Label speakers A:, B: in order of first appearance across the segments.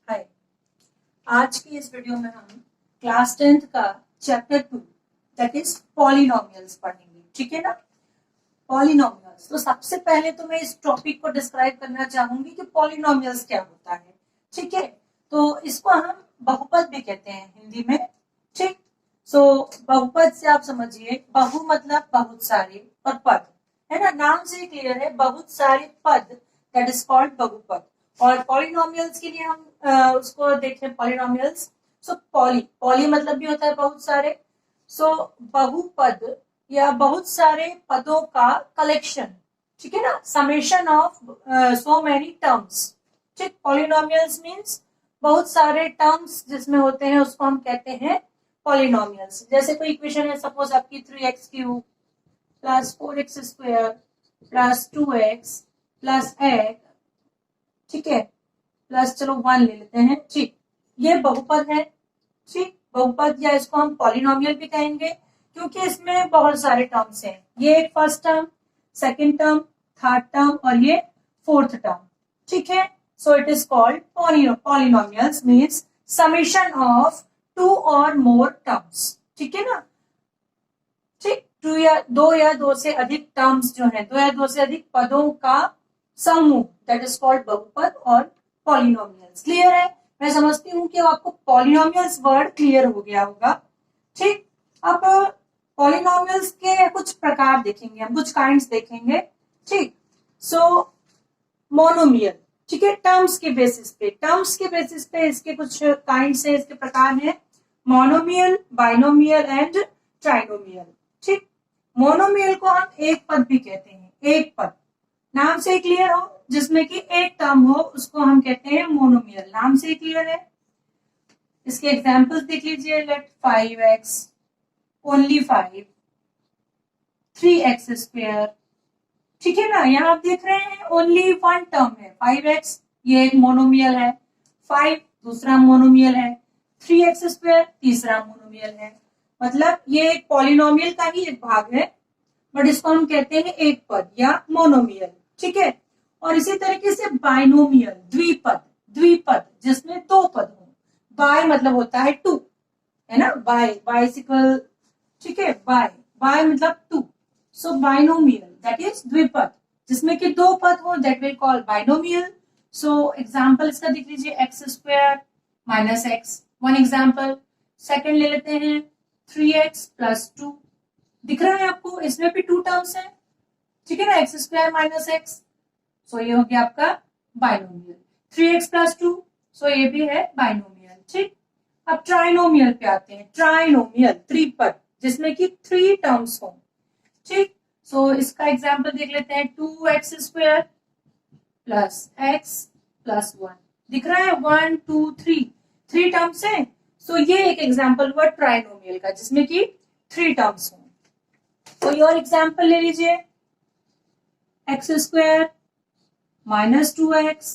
A: हाय। आज की इस वीडियो में हम क्लास 10th का चैप्टर 2 दैट इज पॉलिनोमियल्स पढ़ेंगे। ठीक है ना। पॉलिनोमियल्स, तो सबसे पहले तो मैं इस टॉपिक को डिस्क्राइब करना चाहूंगी कि पॉलिनोमियल्स क्या होता है। ठीक है, तो इसको हम बहुपद भी कहते हैं हिंदी में। ठीक, सो बहुपद से आप समझिए, बहु मतलब बहुत सारे और पद है ना, नाम से क्लियर है, बहुत सारे पद दैट इज कॉल्ड बहुपद। और पॉलिनोमियल्स के लिए हम उसको देखें पॉलिनोमियल्स। सो पॉली मतलब भी होता है बहुत सारे। सो बहुपद या बहुत सारे पदों का कलेक्शन। ठीक है ना, summation of so many terms. ठीक, पॉलिनोमियल्स मीन्स बहुत सारे टर्म्स जिसमें होते हैं उसको हम कहते हैं पॉलिनोमियल्स। जैसे कोई इक्वेशन है, सपोज आपकी 3x³ plus 4x² plus 2x plus x, ठीक है, प्लस चलो 1 ले लेते हैं। ठीक, ये बहुपद है। ठीक, बहुपद या इसको हम पॉलिनोमियल भी कहेंगे क्योंकि इसमें बहुत सारे टर्म्स हैं। ये एक first term, second term, third term और ये फोर्थ टर्म। ठीक है, so it is called polynomials means summation of 2 और मोर टर्म्स। ठीक है ना। ठीक, दो या दो से अधिक टर्म्स जो है, दो या दो से अधिक पदों का समूह दैट इज कॉल्ड बहुपद और पॉलिनोमियल्स। क्लियर है? मैं समझती हूँ कि आपको पॉलिनोमियल्स वर्ड क्लियर हो गया होगा। ठीक, अब पॉलिनोमियल्स के कुछ प्रकार देखेंगे हम, कुछ काइंड्स देखेंगे। ठीक, सो मोनोमियल, ठीक है, टर्म्स के बेसिस पे इसके कुछ काइंड्स है, इसके प्रकार है मोनोमियल, बाइनोमियल एंड ट्राइनोमियल। ठीक, मोनोमियल को हम एक पद भी कहते हैं। एक पद, नाम से क्लियर हो, जिसमें कि एक टर्म हो उसको हम कहते हैं मोनोमियल। नाम से क्लियर है। इसके एग्जांपल्स देख लीजिए। Let 5x only 5, 3x²। ठीक है ना, यहाँ आप देख रहे हैं ओनली वन टर्म है 5x, ये एक मोनोमियल है। 5 दूसरा मोनोमियल है, 3x² तीसरा मोनोमियल है। मतलब ये एक पॉलिनोमियल का ही एक भाग है, बट इसको हम कहते हैं एक पद या मोनोमियल। ठीक है, और इसी तरीके से बाइनोमियल, द्विपद जिसमें दो पद हो। बाय मतलब होता है टू, है ना, बाइसिकल। ठीक है, बाय मतलब two. So binomial that is द्विपद जिसमें कि दो पद हो, that will call binomial. So example इसका देख लीजिए, x² minus x, one example. Second ले लेते हैं 3x प्लस 2, दिख रहा है आपको, इसमें भी टू टर्म्स है। ठीक है ना, x² माइनस x, सो ये हो गया आपका बाइनोमियल। 3x प्लस 2, सो ये भी है बाइनोमियल। ठीक, अब ट्राइनोमियल पे आते हैं। ट्राइनोमियल त्रिपद जिसमें कि 3 टर्म्स हो। ठीक, सो इसका एग्जांपल देख लेते हैं 2x² प्लस x प्लस 1, दिख रहा है 1 2 3, 3 टर्म्स है। सो ये एक एग्जांपल हुआ ट्राइनोमियल का जिसमें कि 3 टर्म्स हो। कोई और एग्जांपल ले लीजिए, x² माइनस 2x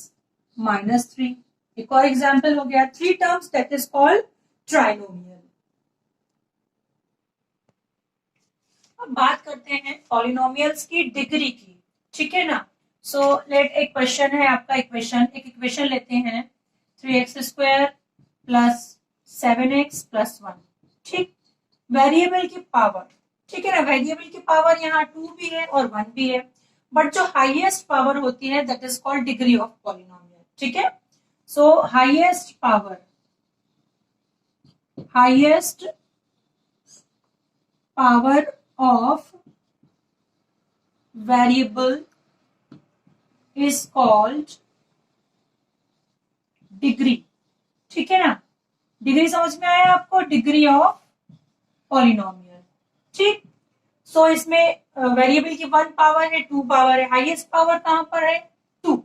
A: माइनस 3, एक और एग्जांपल हो गया 3 terms that is called trinomial. अब बात करते हैं पॉलिनोमियल्स की डिग्री की। ठीक है ना। सो लेट एक क्वेश्चन है आपका, एक इक्वेशन लेते हैं 3x² प्लस 7x प्लस 1। ठीक, वेरिएबल की पावर, ठीक है ना, वेरिएबल की पावर यहाँ 2 भी है और 1 भी है, बट जो हाईएस्ट पावर होती है that is called degree of polynomial. ठीक है, सो highest power of variable is called degree. ठीक है ना, डिग्री समझ में आया आपको, डिग्री ऑफ पॉलिनोमियल। ठीक, सो इसमें वेरिएबल की 1 पावर है, 2 पावर है, हाईएस्ट पावर कहां पर है 2।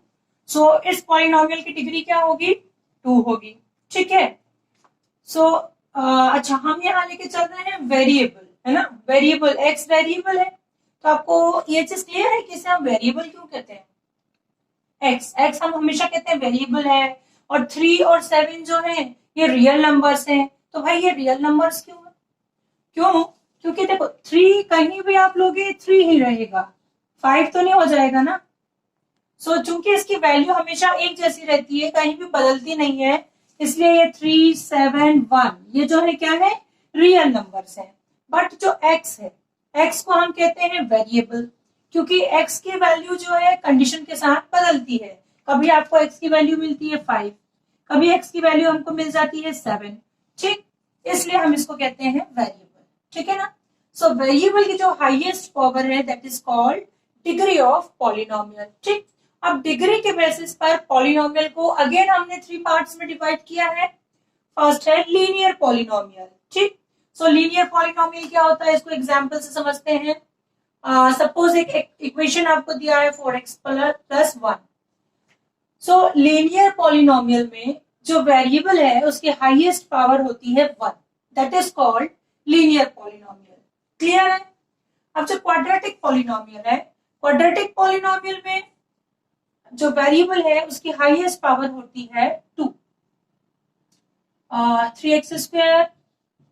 A: सो इस पॉलिनोमियल की डिग्री क्या होगी 2 होगी। ठीक है, सो अच्छा, हम यहाँ लेके चल रहे हैं वेरिएबल, है ना, वेरिएबल x वेरिएबल है, तो आपको ये चीज क्लियर है कि इसे हम वेरिएबल क्यों कहते हैं। x हम हमेशा कहते हैं वेरिएबल है, और 3 और 7 जो है ये रियल नंबर्स हैं। तो भाई ये रियल नंबर्स क्यों है? क्यों? क्योंकि देखो 3 कहीं भी आप लोगे 3 ही रहेगा, 5 तो नहीं हो जाएगा ना। सो चूंकि इसकी वैल्यू हमेशा एक जैसी रहती है, कहीं भी बदलती नहीं है, इसलिए ये 3, 7, 1 ये जो है क्या है, रियल नंबर्स है। बट जो x है, x को हम कहते हैं वेरिएबल, क्योंकि x की वैल्यू जो है कंडीशन के साथ बदलती है। कभी आपको x की वैल्यू मिलती है 5, कभी x की वैल्यू हमको मिल जाती है 7, ठीक, इसलिए हम इसको कहते हैं वेरिएबल, ठीक है ना। सो वेरिएबल की जो हाईएस्ट पावर है that is called degree of polynomial, ठीक। अब डिग्री के बेसिस पर पॉलिनोमियल को अगेन हमने 3 पार्ट्स में डिवाइड किया है। फर्स्ट है लीनियर पॉलिनोमियल, ठीक। सो लीनियर पॉलिनोमियल क्या होता है, इसको एग्जांपल से समझते हैं। सपोज एक इक्वेशन आपको दिया है 4x प्लस 1। सो लीनियर पॉलिनोमियल में जो वेरिएबल है उसकी हाईएस्ट पावर होती है 1, that is called linear polynomial, clear है। अब जो क्वाड्रेटिक पॉलिनोमियल है, क्वाड्रेटिक पॉलिनोमियल में जो वेरिएबल है उसकी हाईएस्ट पावर होती है 2, 3x square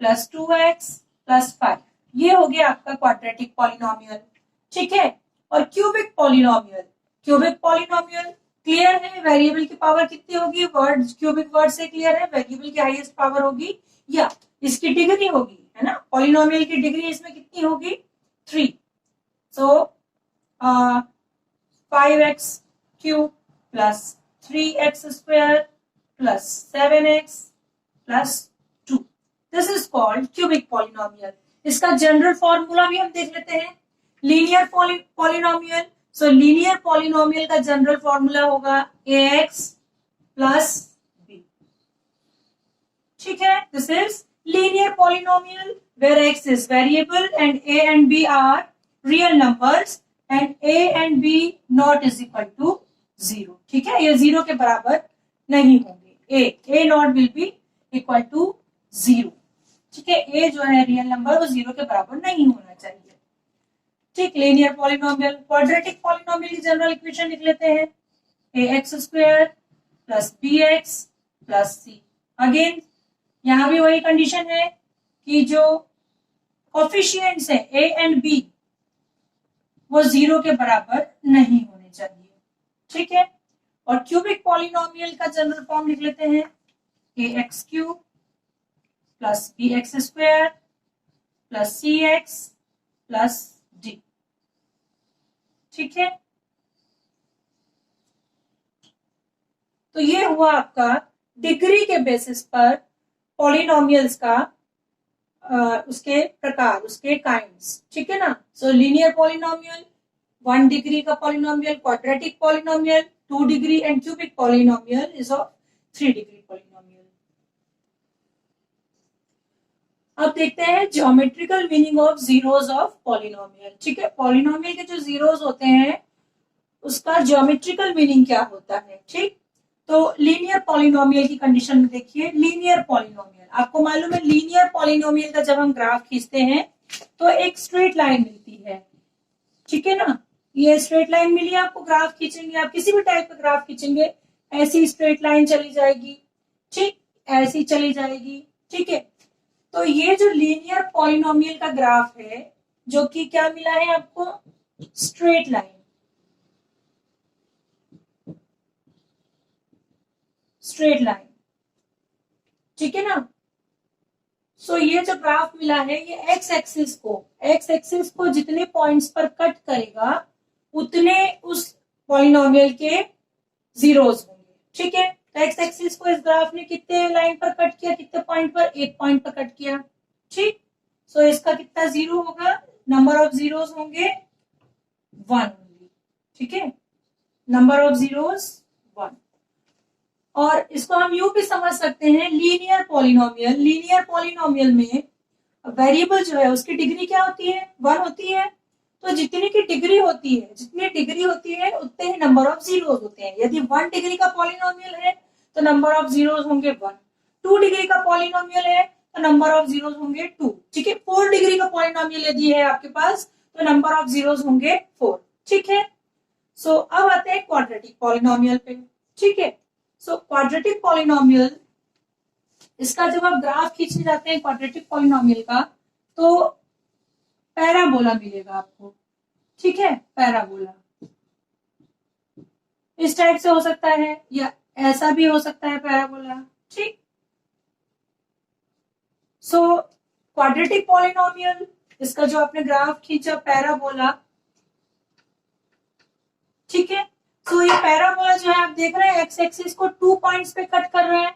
A: plus 2x plus 5, ये हो गया आपका क्वाड्रेटिक पॉलिनोमियल, ठीक है। और cubic polynomial, cubic polynomial clear है, वेरिएबल की पावर कितनी होगी, वर्ड क्यूबिक वर्ड से क्लियर है, वेरिएबल की हाईएस्ट पावर होगी या इसकी डिग्री होगी, है ना। पॉलिनोमियल की डिग्री इसमें कितनी होगी, 3। So 5x cube plus 3x square plus 7x plus 2, this is called cubic polynomial. इसका जनरल फॉर्मूला भी हम देख लेते हैं, linear polynomial. So linear polynomial का जनरल फॉर्मूला होगा ax प्लस b, ठीक है। This is linear polynomial where x is variable and a and b are real numbers and a and b not is equal to 0, ठीक है। ये 0 के बराबर नहीं होंगे, a not will be equal to 0, ठीक है। a जो है रियल नंबर वो 0 के बराबर नहीं होना चाहिए, ठीक। लीनियर पॉलिनोमियल, क्वाड्रेटिक पॉलिनोमियल की जनरल इक्वेशन लिख लेते हैं, ax square plus bx plus c। Again यहां भी वही कंडीशन है कि जो कोफिशिएंट्स है a एंड b वो 0 के बराबर नहीं होने चाहिए, ठीक है। और क्यूबिक पॉलिनोमियल का जनरल फॉर्म लिख लेते हैं, ax cube plus bx square plus cx plus d, ठीक है। तो ये हुआ आपका डिग्री के बेसिस पर पॉलिनोमियल्स का उसके प्रकार, उसके काइंड्स, ठीक है ना। सो लीनियर पॉलिनोमियल 1 डिग्री का polynomial, quadratic polynomial 2 degree and cubic polynomial is of 3 degree polynomial. अब देखते हैं geometrical meaning of zeros of polynomial, ठीक है। पॉलिनोमियल के जो जीरोस होते हैं उसका ज्योमेट्रिकल मीनिंग क्या होता है, ठीक। तो लीनियर पॉलिनोमियल की कंडीशन में देखिए, लीनियर पॉलिनोमियल आपको मालूम है, लीनियर पॉलिनोमियल का जब हम ग्राफ खींचते हैं तो एक स्ट्रेट लाइन मिलती है, ठीक है ना। ये स्ट्रेट लाइन मिली आपको, ग्राफ खींचेंगे आप, किसी भी टाइप का ग्राफ खींचेंगे ऐसी स्ट्रेट लाइन चली जाएगी, ठीक, ऐसी चली जाएगी, ठीक है। तो ये जो लीनियर पॉलिनोमियल का ग्राफ है जो कि क्या मिला है आपको, स्ट्रेट लाइन, स्ट्रेट लाइन, ठीक है ना। सो ये जो ग्राफ मिला है ये एक्स एक्सिस को जितने पॉइंट्स पर कट करेगा उतने उस पॉलिनोमियल के जीरोस होंगे, ठीक है। तो एक्स एक्सिस को इस ग्राफ ने कितने लाइन पर कट किया, कितने पॉइंट पर, 1 पॉइंट पर कट किया, ठीक। सो इसका कितना जीरो होगा, नंबर ऑफ जीरोस होंगे 1 होंगे, ठीक है, नंबर ऑफ जीरोस 1। और इसको हम यूं भी समझ सकते हैं, लीनियर पॉलिनोमियल में वेरिएबल जो है उसकी डिग्री क्या होती है, 1 होती है। तो जितनी की डिग्री होती है, जितनी डिग्री होती है उतने ही नंबर ऑफ जीरोस होते हैं। यदि 1 डिग्री का पॉलिनोमियल है तो नंबर ऑफ जीरोस होंगे 1, 2 डिग्री का पॉलिनोमियल है तो नंबर ऑफ जीरोस होंगे 2, ठीक है। 4 डिग्री का पॉलिनोमियल यदि है आपके पास तो नंबर ऑफ जीरोस होंगे 4, ठीक है। सो अब आते हैं क्वाड्रेटिक पॉलिनोमियल पे, ठीक है। सो क्वाड्रेटिक पॉलिनोमियल, इसका जब आप ग्राफ खींचने जाते हैं क्वाड्रेटिक पॉलिनोमियल का तो पैराबोला मिलेगा आपको, ठीक है, पैराबोला इस टाइप से हो सकता है या ऐसा भी हो सकता है पैराबोला, ठीक। सो क्वाड्रेटिक पॉलिनोमियल, इसका जो आपने ग्राफ खींचा पैराबोला, ठीक है। सो ये पैराबोला जो है आप देख रहे हैं एक्स एक्सिस को 2 पॉइंट्स पे कट कर रहा है।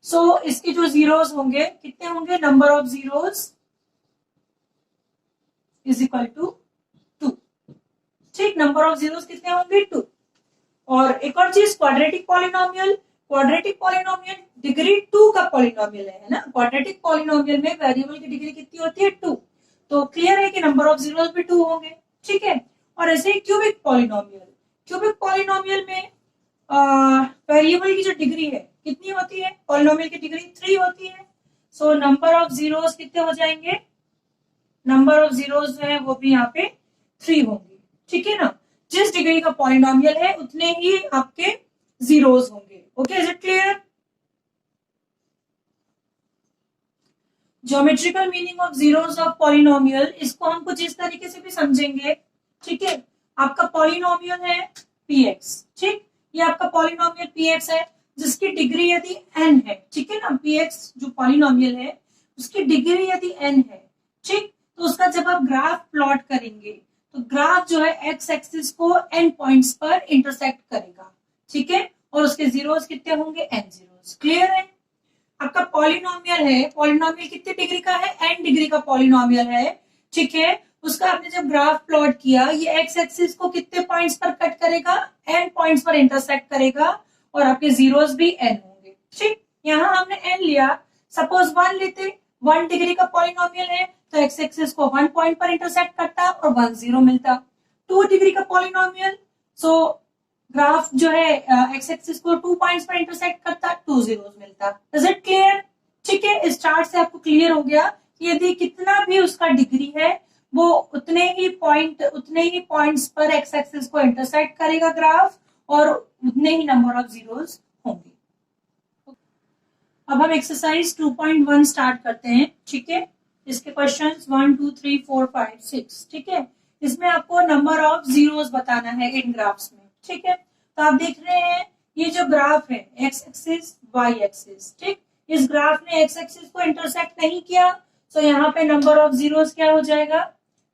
A: सो इसके जो जीरोस होंगे कितने होंगे, number of zeros is equal to 2, ठीक। नंबर ऑफ जीरोस कितने होंगे, 2। और एक और चीज, quadratic polynomial, quadratic polynomial degree 2 का पॉलिनोमियल है ना। क्वाड्रेटिक पॉलिनोमियल में वेरिएबल की डिग्री कितनी होती है, 2। तो क्लियर है कि नंबर ऑफ जीरोस भी 2 होंगे, ठीक है। और ऐसे ही क्यूबिक पॉलिनोमियल, क्यूबिक पॉलिनोमियल में वेरिएबल की जो डिग्री है कितनी होती है, पॉलिनोमियल की डिग्री 3 होती है। सो नंबर ऑफ जीरोस कितने हो जाएंगे, नंबर ऑफ जीरोस जो है वो भी यहाँ पे 3 होंगे, ठीक है ना। जिस डिग्री का पॉलिनोमियल है उतने ही आपके जीरोस होंगे। Okay, is it clear? Geometrical meaning of zeros of polynomial, इसको हम कुछ इस तरीके से भी समझेंगे, ठीक है। आपका पॉलिनोमियल है px, ठीक। ये आपका पॉलिनोमियल px है जिसकी डिग्री यदि n है, ठीक है ना। px जो पॉलिनोमियल है उसकी डिग्री यदि n है, ठीक, तो उसका जब आप ग्राफ प्लॉट करेंगे तो ग्राफ जो है एक्स एक्सिस को n पॉइंट्स पर इंटरसेक्ट करेगा, ठीक है। और उसके जीरोस कितने होंगे, n जीरोस। क्लियर है? आपका पॉलिनोमियल है, पॉलिनोमियल कितनी डिग्री का है, n डिग्री का पॉलिनोमियल है, ठीक है। उसका आपने जब ग्राफ प्लॉट किया, ये एक्स एक्सिस को कितने पॉइंट्स पर कट करेगा, n पॉइंट्स पर इंटरसेक्ट करेगा और आपके जीरोस भी n होंगे, ठीक। यहाँ हमने n लिया, सपोज 1 लेते, 1 डिग्री का पॉलिनोमियल है तो एक्स एक्सिस को 1 पॉइंट पर इंटरसेक्ट करता और 1 0 मिलता। 2 डिग्री का पॉलिनोमियल, सो ग्राफ जो है एक्स एक्सिस को 2 पॉइंट्स पर इंटरसेक्ट करता, 2 जीरोस मिलता। Is it clear? ठीक है, इस चार्ट से आपको क्लियर हो गया कि यदि कितना भी उसका डिग्री है वो उतने ही पॉइंट्स पर एक्स एक्सिस को इंटरसेक्ट करेगा ग्राफ और उतने ही नंबर ऑफ जीरोस होंगे। अब हम एक्सरसाइज 2.1 स्टार्ट करते हैं, ठीक है। इसके क्वेश्चंस 1 2 3 4 5 6, ठीक है। इसमें आपको नंबर ऑफ जीरोस बताना है इन ग्राफ्स में, ठीक है। तो आप देख रहे हैं ये जो ग्राफ है एक्स एक्सिस वाई एक्सिस, ठीक। इस ग्राफ ने एक्स एक्सिस को इंटरसेक्ट नहीं किया, तो यहाँ पे नंबर ऑफ जीरोस क्या हो जाएगा,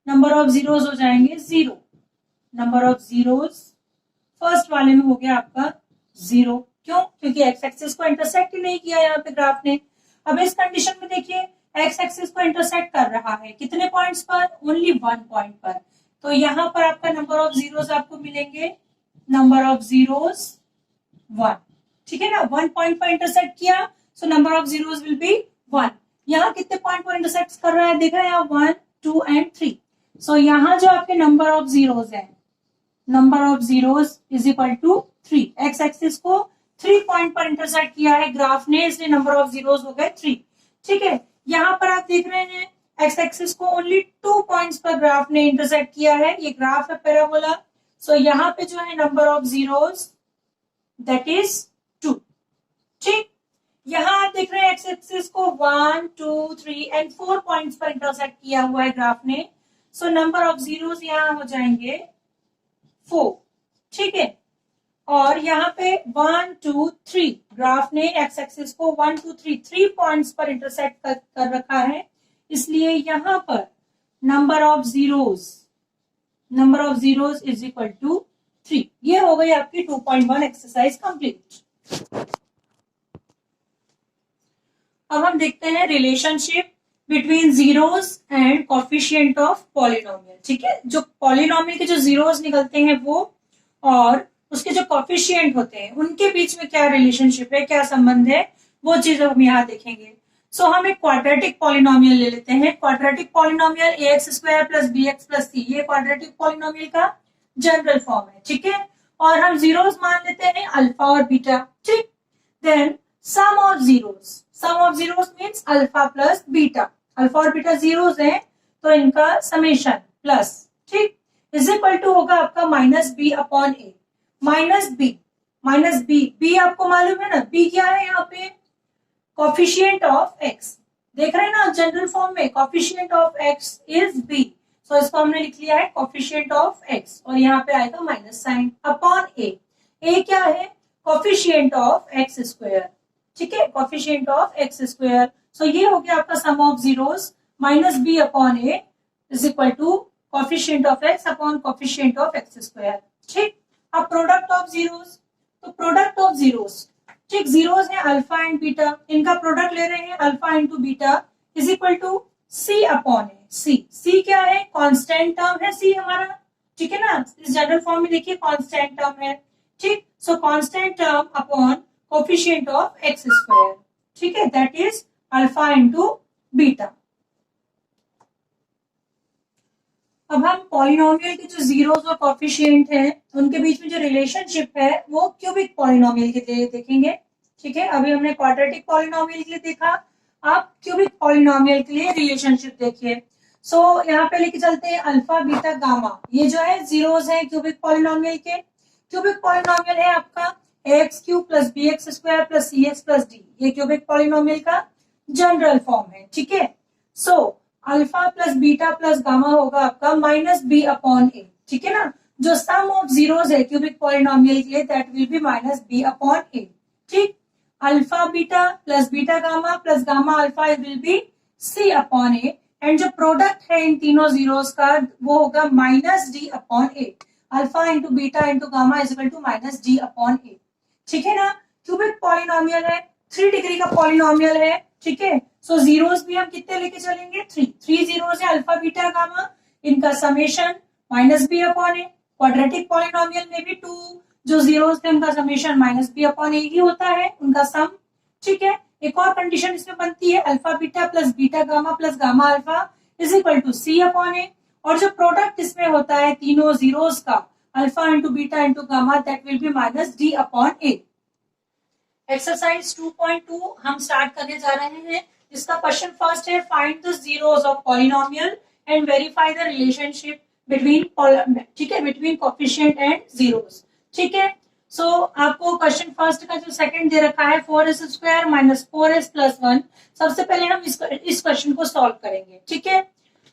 A: नंबर ऑफ जीरोस हो जाएंगे 0। नंबर ऑफ जीरोस फर्स्ट वाले में हो गया आपका 0, क्यों, क्योंकि एक्स एक्सिस को इंटरसेक्ट ही नहीं किया यहाँ पे ग्राफ ने। अब इस कंडीशन में देखिए एक्स एक्सिस को इंटरसेक्ट कर रहा है कितने पॉइंट्स पर, ओनली 1 पॉइंट पर। तो यहाँ पर आपका नंबर ऑफ जीरोस आपको मिलेंगे, नंबर ऑफ जीरोस 1, ठीक है ना। 1 पॉइंट पर इंटरसेक्ट किया, so number of zeros will be 1। यहाँ कितने पॉइंट पर इंटरसेक्ट कर रहा है, देख रहे हैं आप 1 2 एंड 3। सो यहाँ जो आपके नंबर ऑफ जीरोस है, number of zeros is equal to 3। X axis को 3 पॉइंट पर इंटरसेक्ट किया है ग्राफ ने, इसलिए नंबर ऑफ जीरोस हो गए 3, ठीक है। यहाँ पर आप देख रहे हैं एक्स एक्सिस को ओनली 2 पॉइंट्स पर ग्राफ ने इंटरसेक्ट किया है, ये ग्राफ है पैराबोला। सो यहाँ पे जो है number of zeros that is 2, ठीक। यहाँ आप देख रहे हैं एक्स एक्सिस को 1 2 3 एंड 4 पॉइंट्स पर इंटरसेक्ट किया हुआ है ग्राफ ने, सो नंबर ऑफ जीरोस यहाँ हो जाएंगे 4, ठीक है। और यहाँ पे 1 2 3 ग्राफ ने एक्स एक्सिस को 1 2 3 पॉइंट्स पर इंटरसेक्ट कर रखा है, इसलिए यहाँ पर number of zeros is equal to 3। ये हो गई आपकी 2.1 एक्सरसाइज कंप्लीट। अब हम देखते हैं relationship between zeros and coefficient of polynomial, ठीक है। जो पॉलिनोमियल के जो जीरोस निकलते हैं वो और उसके जो कोफिशिएंट होते हैं उनके बीच में क्या रिलेशनशिप है, क्या संबंध है, वो चीज हम यहाँ देखेंगे। सो हम एक क्वाड्रेटिक पॉलिनोमियल ले लेते हैं। Quadratic polynomial ax² plus bx plus c, ये क्वाड्रेटिक पॉलिनोमियल का जनरल फॉर्म है, ठीक है। और हम जीरोस मान लेते हैं अल्फा और बीटा, ठीक। Then sum of zeros means alpha plus beta, alpha और बीटा जीरोस है तो इनका समेशन प्लस, ठीक, इज इक्वल टू होगा आपका minus b upon a. Minus b आपको मालूम है ना, बी क्या है यहाँ पे, कोफिशिएंट ऑफ एक्स, देख रहे हैं ना जनरल फॉर्म में, coefficient of x is b, so इसको हमने लिख लिया है कोफिशिएंट ऑफ एक्स और यहाँ पे आएगा minus sign upon a. A क्या है, कोफिशिएंट ऑफ एक्स स्क्वायर, ठीक है, coefficient of x square. So ये हो गया आपका sum of zeros minus b upon a is equal to coefficient of x upon coefficient of x square. ठीक, अब प्रोडक्ट ऑफ जीरोस, तो प्रोडक्ट ऑफ जीरोस, ठीक, जीरोस है अल्फा एंड बीटा, इनका प्रोडक्ट ले रहे हैं alpha into beta is equal to c upon ए। सी क्या है, कांस्टेंट टर्म है सी हमारा, ठीक है ना, इस जनरल फॉर्म में देखिए कांस्टेंट टर्म है। ठीक, सो constant term upon coefficient of x square, ठीक है, that is alpha into beta. अब हम पॉलिनोमियल के जो जीरोस और कोफिशिएंट हैं उनके बीच में जो रिलेशनशिप है वो क्यूबिक पॉलिनोमियल के लिए देखेंगे। ठीक है, अभी हमने क्वाड्रेटिक पॉलिनोमियल के लिए देखा, आप क्यूबिक पॉलिनोमियल के लिए रिलेशनशिप देखिए। सो यहाँ पे लेके चलते हैं अल्फा बीटा गामा, ये जो है जीरोस है क्यूबिक पॉलिनोमियल के। क्यूबिक पॉलिनोमियल है आपका x cube plus b x square plus c x plus d, ये क्यूबिक पॉलिनोमियल का जनरल फॉर्म है। ठीक है, so alpha plus beta plus gamma होगा आपका माइनस बी अपॉन ए। ठीक है ना, जो सम ऑफ जीरोस है क्यूबिक पॉलिनोमियल के लिए that will be minus b upon a. ठीक, alpha beta plus beta gamma plus gamma alpha will be c upon a, and जो प्रोडक्ट है इन तीनों जीरोस का वो होगा minus d upon a. Alpha into beta into gamma is equal to minus d upon a. ठीक है ना, क्यूबिक पॉलिनोमियल है, 3 डिग्री का पॉलिनोमियल है। ठीक है, सो जीरोस भी हम कितने लेके चलेंगे, 3 जीरोस है अल्फा बीटा गामा, इनका समेशन माइनस बी अपॉन ए। क्वाड्रेटिक पॉलिनोमियल में भी 2 जो जीरोस थे उनका समेशन माइनस बी अपॉन ए ही होता है उनका सम। ठीक है, एक और कंडीशन इसमें बनती है alpha beta plus beta gamma plus gamma alpha is equal to c upon a, और जो प्रोडक्ट इसमें होता है तीनों जीरोस का alpha into beta into gamma that will be minus d upon a. Exercise 2.2 हम स्टार्ट करने जा रहे हैं। इसका क्वेश्चन फर्स्ट है, find the zeros of polynomial and verify the relationship between, ठीक है, बिटवीन कोफिशिएंट एंड जीरोस। ठीक है, सो आपको क्वेश्चन फर्स्ट का जो सेकंड दे रखा है 4s square minus 4s plus 1, सबसे पहले हम इस क्वेश्चन को सॉल्व करेंगे। ठीक है,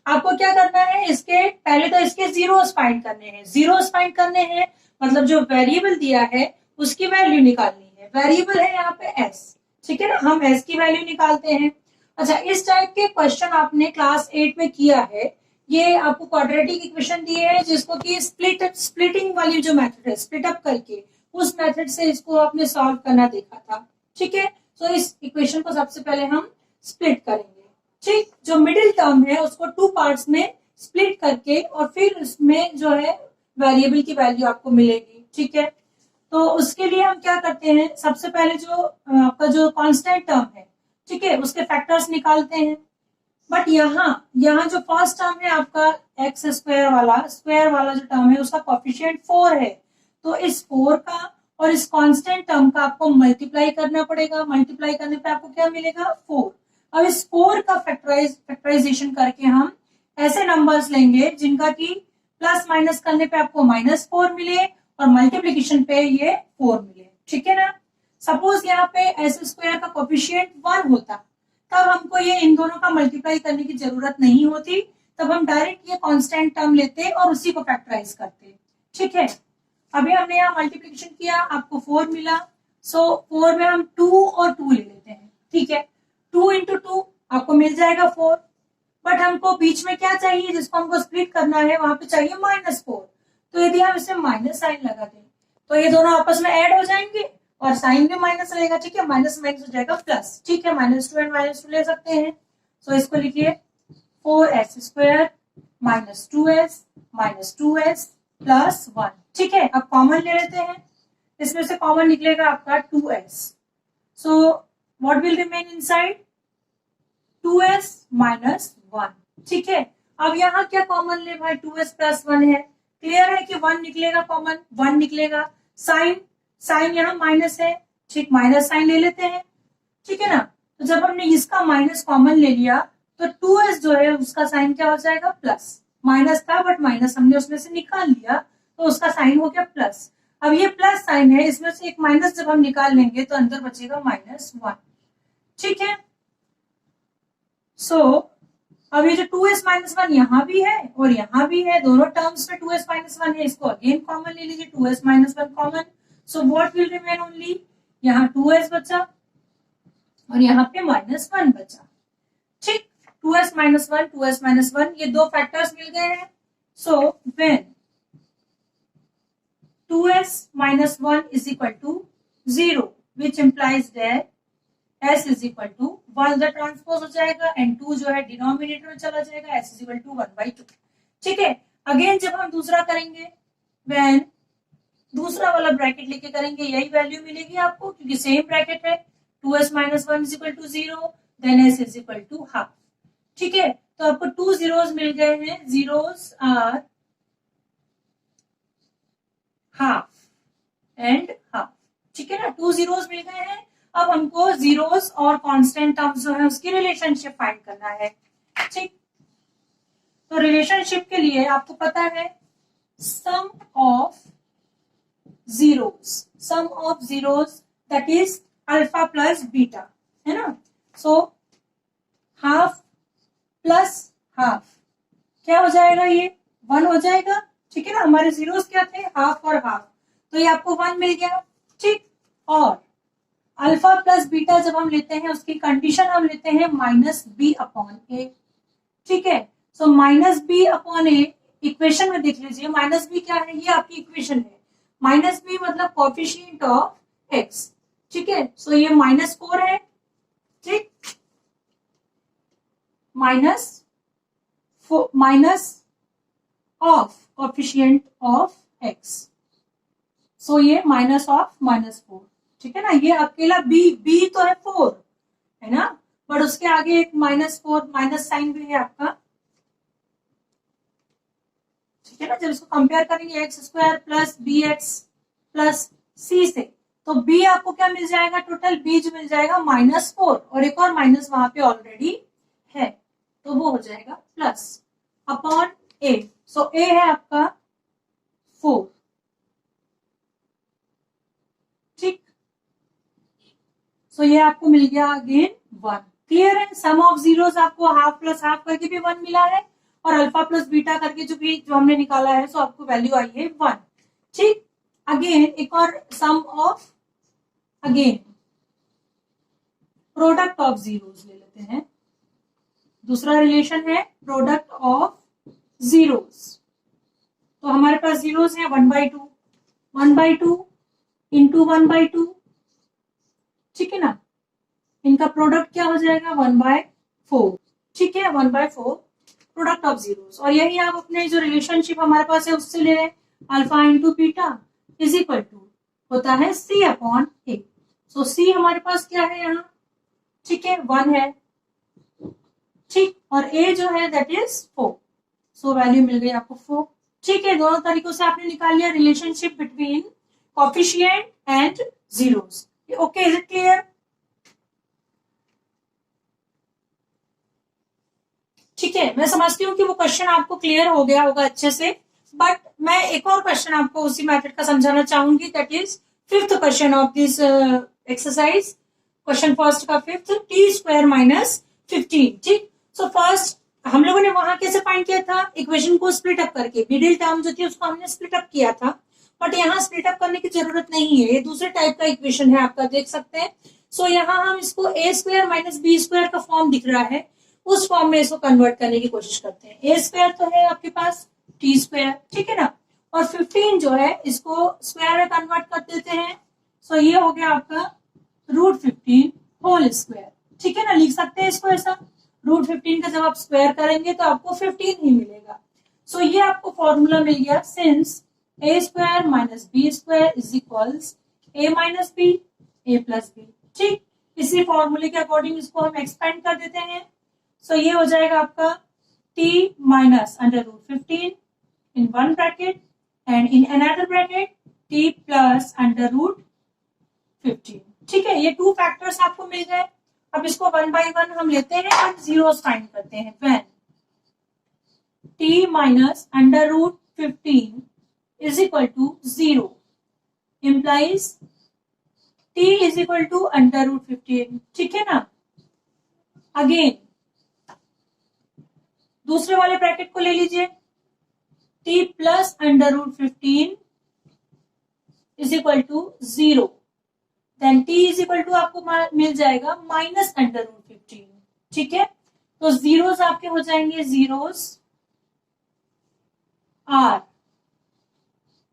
A: आपको क्या करना है, इसके पहले तो इसके जीरोस फाइंड करने हैं। जीरोस फाइंड करने हैं मतलब जो वेरिएबल दिया है उसकी वैल्यू निकालनी है। वेरिएबल है यहाँ पे s, ठीक है ना, हम s की वैल्यू निकालते हैं। अच्छा, इस टाइप के क्वेश्चन आपने क्लास 8 में किया है। ये आपको क्वाड्रेटिक इक्वेशन दिए है जिसको कि स्प्लिटिंग वाली जो मेथड है, स्प्लिट अप करके उस मेथड से इसको आपने सॉल्व करना देखा था। ठीक है, तो इस इक्वेशन को सबसे पहले हम स्प्लिट करेंगे। ठीक, जो मिडिल टर्म है उसको 2 पार्ट्स में स्प्लिट करके और फिर उसमें जो है वेरिएबल की वैल्यू आपको मिलेगी। ठीक है, तो उसके लिए हम क्या करते हैं, सबसे पहले जो आपका जो कांस्टेंट टर्म है, ठीक है, उसके फैक्टर्स निकालते हैं। बट यहाँ जो फर्स्ट टर्म है आपका एक्स स्क्वायर वाला जो टर्म है उसका कोफिशिएंट 4 है, तो इस 4 का और इस कांस्टेंट टर्म का आपको मल्टीप्लाई करना पड़ेगा। मल्टीप्लाई करने पे आपको क्या मिलेगा, 4। अब इस 4 का फैक्टराइजेशन करके हम ऐसे नंबर्स लेंगे जिनका की प्लस माइनस करने पे आपको -4 मिले और मल्टीप्लीकेशन पे ये 4 मिले। ठीक है ना, सपोज यहाँ पे एस स्क्वायर का कोफिशिएंट 1 होता, तब हमको ये इन दोनों का मल्टीप्लाई करने की जरूरत नहीं होती, तब हम डायरेक्ट ये कांस्टेंट टर्म लेते और उसी को फैक्टराइज करते। ठीक है, अभी हमने यहाँ मल्टीप्लीकेशन किया, आपको 4 मिला, सो 4 में हम 2 और 2 ले लेते हैं। ठीक है, 2 इंटू 2 आपको मिल जाएगा 4, बट हमको बीच में क्या चाहिए, जिसको हमको स्प्लिट करना है वहां पे चाहिए -4। तो यदि हम इसमें माइनस साइन लगा दें तो ये दोनों आपस में ऐड हो जाएंगे और साइन भी माइनस रहेगा। ठीक है, माइनस माइनस हो जाएगा प्लस। ठीक है, -2 एंड -2 ले सकते हैं। सो इसको लिखिए 4s square minus 2s plus 1। ठीक है, अब कॉमन ले लेते हैं, इसमें से कॉमन निकलेगा आपका 2s। So what will remain inside, 2s minus 1। ठीक है, अब यहाँ क्या कॉमन ले भाई, 2s प्लस 1 है, क्लियर है कि 1 निकलेगा, कॉमन 1 निकलेगा। साइन यहाँ माइनस है, ठीक, माइनस साइन ले लेते हैं। ठीक है ना, तो जब हमने इसका माइनस कॉमन ले लिया तो 2s जो है उसका साइन क्या हो जाएगा, प्लस। माइनस था बट माइनस हमने उसमें से निकाल लिया तो उसका साइन हो गया प्लस। अब ये प्लस साइन है, इसमें से एक माइनस जब हम निकाल लेंगे तो अंदर बचेगा -1। ठीक है, सो अब ये जो 2s माइनस 1 यहाँ भी है और यहाँ भी है, दोनों टर्म्स में 2s माइनस 1 है, इसको अगेन कॉमन ले लीजिए, 2s minus 1 common. So what will remain only, यहाँ 2s बचा और यहाँ पे -1 बचा। ठीक, 2s माइनस 1, 2s माइनस 1, ये दो फैक्टर्स मिल गए हैं। So when 2s minus 1 is equal to 0, which implies that s is equal to 1 the transpose हो जाएगा एंड 2 जो है डिनोमिनेटर में चला जाएगा, s is equal to 1/2। ठीक है, अगेन जब हम दूसरा करेंगे, व्हेन दूसरा वाला ब्रैकेट लेके करेंगे, यही वैल्यू मिलेगी आपको क्योंकि सेम ब्रैकेट है। 2s minus 1 is equal to 0, then s is equal to half। ठीक है, तो आपको 2 zeros मिल गए हैं, zeros are half and half. ठीक है ना, 2 zeros मिल गए हैं। अब हमको जीरोस और कांस्टेंट टर्म्स जो है उसकी रिलेशनशिप फाइंड करना है। ठीक, तो रिलेशनशिप के लिए आपको पता है sum of zeros that is alpha plus beta, है ना। सो हाफ प्लस हाफ क्या हो जाएगा, ये 1 हो जाएगा। ठीक है ना, हमारे जीरोस क्या थे, हाफ और हाफ, तो ये आपको 1 मिल गया। ठीक, और अल्फा प्लस बीटा जब हम लेते हैं उसकी कंडीशन हम लेते हैं -b/a। ठीक है, सो -b/a इक्वेशन में देख लीजिए, -b क्या है, ये आपकी इक्वेशन है। -b मतलब कोएफिशिएंट ऑफ x। ठीक है, सो ये -4 है। ठीक, minus of coefficient of x, सो ये माइनस ऑफ -4। ठीक है ना, ये अकेला b तो है 4, है ना, बट उसके आगे एक -4 माइनस साइन भी है आपका। ठीक है ना, जब इसको कंपेयर करेंगे x² plus bx plus c से, तो b आपको क्या मिल जाएगा, टोटल b जो मिल जाएगा -4, और एक और माइनस वहां पे ऑलरेडी है, तो वो हो जाएगा plus upon a। So a है आपका 4। ठीक, सो ये आपको मिल गया अगेन 1। क्लियर है, सम ऑफ जीरोस आपको हाफ प्लस हाफ करके भी 1 मिला है, और अल्फा प्लस बीटा करके जो हमने निकाला है, सो आपको वैल्यू आई है 1। ठीक, अगेन एक और sum of, again product of zeros ले लेते हैं। दूसरा रिलेशन है प्रोडक्ट ऑफ जीरोस, तो हमारे पास जीरोस है 1/2, 1/2 इंटू 1/2। ठीक है ना, इनका प्रोडक्ट क्या हो जाएगा 1/4। ठीक है, 1/4 प्रोडक्ट ऑफ जीरोस, और यही आप अपने जो रिलेशनशिप हमारे पास है उससे ले रहे हैं, alpha into beta is equal to होता है c/a। सो c हमारे पास क्या है यहाँ, ठीक है 1 है। ठीक, और a जो है दैट इज 4, सो वैल्यू मिल गई आपको 4। ठीक है, दोनों तरीकों से आपने निकाल लिया relationship between coefficient and zeros. Okay, is it clear? ठीक है, मैं समझती हूँ कि वो क्वेश्चन आपको क्लियर हो गया होगा अच्छे से, बट मैं एक और क्वेश्चन आपको उसी मेथड का समझाना चाहूंगी, that is 5th question of this exercise. Question first का 5th, t² - 15। ठीक, सो फर्स्ट हम लोगों ने वहां कैसे फाइंड किया था, इक्वेशन को स्प्लिट अप करके, मिडिल टर्म जो थी उसको हमने स्प्लिट अप किया था, बट यहाँ स्प्लिट अप करने की जरूरत नहीं है, ये दूसरे टाइप का इक्वेशन है आपका, देख सकते हैं। सो यहाँ हम इसको a² - b² का फॉर्म दिख रहा है, उस फॉर्म में इसको कन्वर्ट करने की कोशिश करते हैं। a² तो है आपके पास t², ठीक है ना, और 15 जो है इसको स्क्वायर में कन्वर्ट कर देते हैं। सो ये हो गया आपका √15 होल स्क्वायर। ठीक है ना, लिख सकते हैं इसको ऐसा, √15 का जब आप स्क्वायर करेंगे तो आपको 15 ही मिलेगा। सो ये आपको फॉर्मूला मिल गया, since a² - b² is equals a - b, a + b। ठीक, इसी फॉर्मूले के अकॉर्डिंग इसको हम एक्सपेंड कर देते हैं। सो ये हो जाएगा आपका t - √15 in one bracket and in another bracket t plus √15। ठीक है, ये 2 फैक्टर्स आपको मिल गए। अब इसको 1 by 1 हम लेते हैं और जीरोस फाइंड करते हैं। when t - √15 is equal to 0 implies t is equal to √15। ठीक है ना, अगेन दूसरे वाले ब्रैकेट को ले लीजिए, t plus √15 is equal to 0, then t is equal to आपको मिल जाएगा माइनस अंडर रूट 15। ठीक है, तो जीरोस आपके हो जाएंगे, zeros are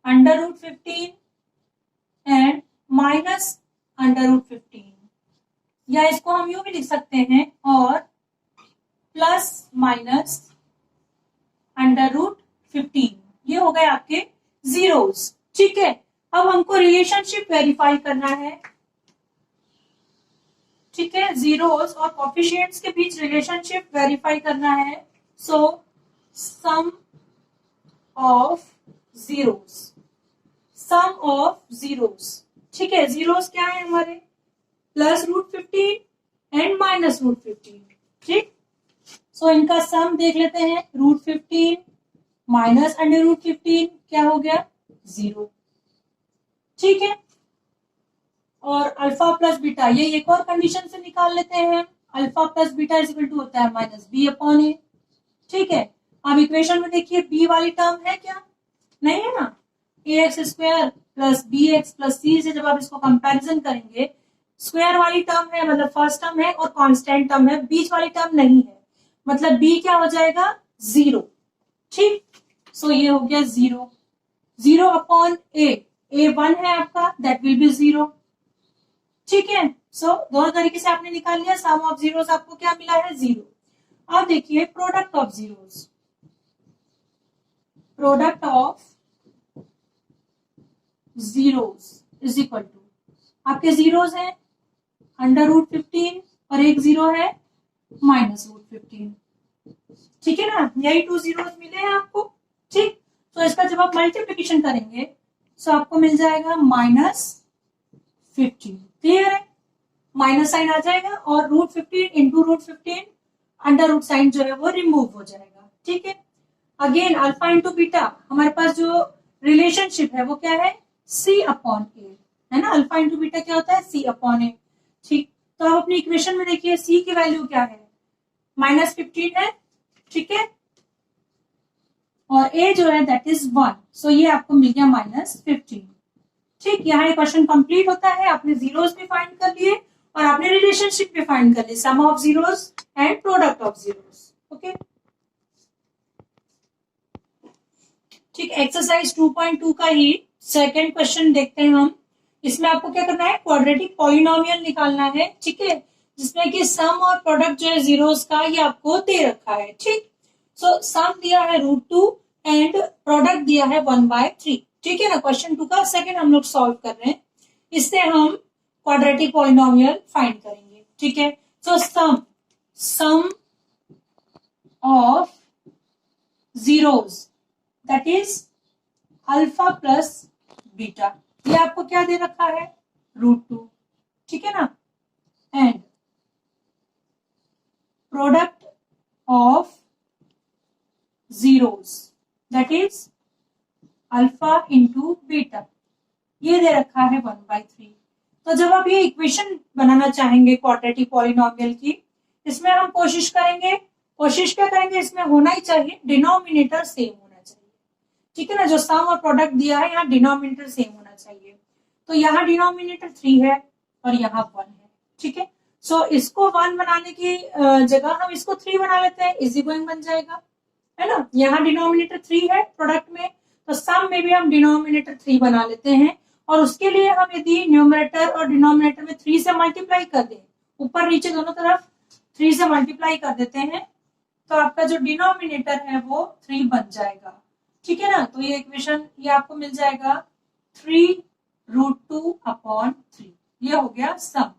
A: under root 15 and minus under root 15, या इसको हम यूं भी लिख सकते हैं, और प्लस माइनस अंडर रूट 15, ये हो गए आपके जीरोस। ठीक है, अब हमको रिलेशनशिप वेरीफाई करना है। ठीक है, जीरोस और कोफिशिएंट्स के बीच रिलेशनशिप वेरीफाई करना है। So sum of zeros, sum of zeros. ठीक है, जीरोस क्या है हमारे, plus root 15 and minus root 15। ठीक, सो इनका सम देख लेते हैं, रूट 15 माइनस अंडर रूट 15 क्या हो गया, 0। ठीक है, और अल्फा प्लस बीटा, ये एक और कंडीशन से निकाल लेते हैं, alpha plus beta is equal to होता है माइनस बी अपॉन ए। ठीक है, अब इक्वेशन में देखिए बी वाली टर्म है क्या, नहीं है ना, a x square plus b x plus c से जब आप इसको कंपैरिजन करेंगे, स्क्वायर वाली टर्म है मतलब फर्स्ट टर्म है और कांस्टेंट टर्म है, बीच वाली टर्म नहीं है, मतलब बी क्या हो जाएगा, 0। ठीक, सो ये हो गया 0, 0 अपॉन ए 1 है आपका, दैट विल बी 0। ठीक है, सो दोनों तरीके से आपने निकाल लिया, सम ऑफ जीरोस आपको क्या मिला है, 0। अब देखिए product of zeros, product of zeros is equal to, आपके जीरोस हैं अंडर रूट 15 और एक 0 है माइनस रूट 15। ठीक है ना, यही 2 जीरोस मिले हैं आपको। ठीक, तो इसका जब आप मल्टीप्लीकेशन करेंगे तो आपको मिल जाएगा माइनस 15। क्लियर है, माइनस साइन आ जाएगा और root 15 into root 15 under root sign जो है वो रिमूव हो जाएगा। ठीक है, अगेन अल्फा इंटू बीटा, हमारे पास जो रिलेशनशिप है वो क्या है, सी अपॉन ए, है ना, अल्फा इंटू बीटा क्या होता है, सी अपॉन ए। ठीक, तो आप अपनी इक्वेशन में देखिए सी की वैल्यू क्या है, माइनस 15 है। ठीक है, और ए जो है दैट इज 1, सो ये आपको मिल गया माइनस 15। ठीक, यहाँ ये क्वेश्चन कंप्लीट होता है, आपने जीरोस भी फाइंड कर लिए और आपने रिलेशनशिप भी फाइंड कर ली, sum of zeros and product of zeros. Okay, ठीक, एक्सरसाइज 2.2 का ही सेकंड क्वेश्चन देखते हैं हम। इसमें आपको क्या करना है, क्वाड्रेटिक पॉलिनोमियल निकालना है। ठीक है, जिसमें कि सम और प्रोडक्ट जो है जीरोस का ये आपको दे रखा है। ठीक, सो सम दिया है √2 एंड प्रोडक्ट दिया है 1/3। ठीक है ना, क्वेश्चन 2 का सेकंड हम लोग सॉल्व कर रहे हैं, इससे हम क्वाड्रेटिक पॉलिनोमियल फाइंड करेंगे। ठीक है, so sum of zeros that is alpha plus beta, ये आपको क्या दे रखा है, √2। ठीक है ना, and product of zeros that is alpha into beta, ये दे रखा है 1/3। तो जब आप ये इक्वेशन बनाना चाहेंगे क्वाड्रेटिक पॉलिनोमियल की, इसमें हम कोशिश क्या करेंगे, इसमें होना ही चाहिए डिनोमिनेटर सेम होना चाहिए। ठीक है ना, जो सम और प्रोडक्ट दिया है यहाँ डिनोमिनेटर सेम होना चाहिए, तो यहाँ डिनोमिनेटर 3 है और यहाँ 1 है। ठीक है, सो इसको 1 बनाने की जगह हम इसको 3 बना लेते हैं, इजी गोइंग बन जाएगा, है ना। यहाँ डिनोमिनेटर 3 है प्रोडक्ट में, तो सम में भी हम डिनोमिनेटर 3 बना लेते हैं, और उसके लिए हम यदि न्यूमरेटर और डिनोमिनेटर में 3 से मल्टीप्लाई कर दें, ऊपर नीचे दोनों तरफ 3 से मल्टीप्लाई कर देते हैं, तो आपका जो डिनोमिनेटर है वो 3 बन जाएगा। ठीक है ना, तो ये इक्वेशन ये आपको मिल जाएगा 3√2 अपॉन 3, ये हो गया सम,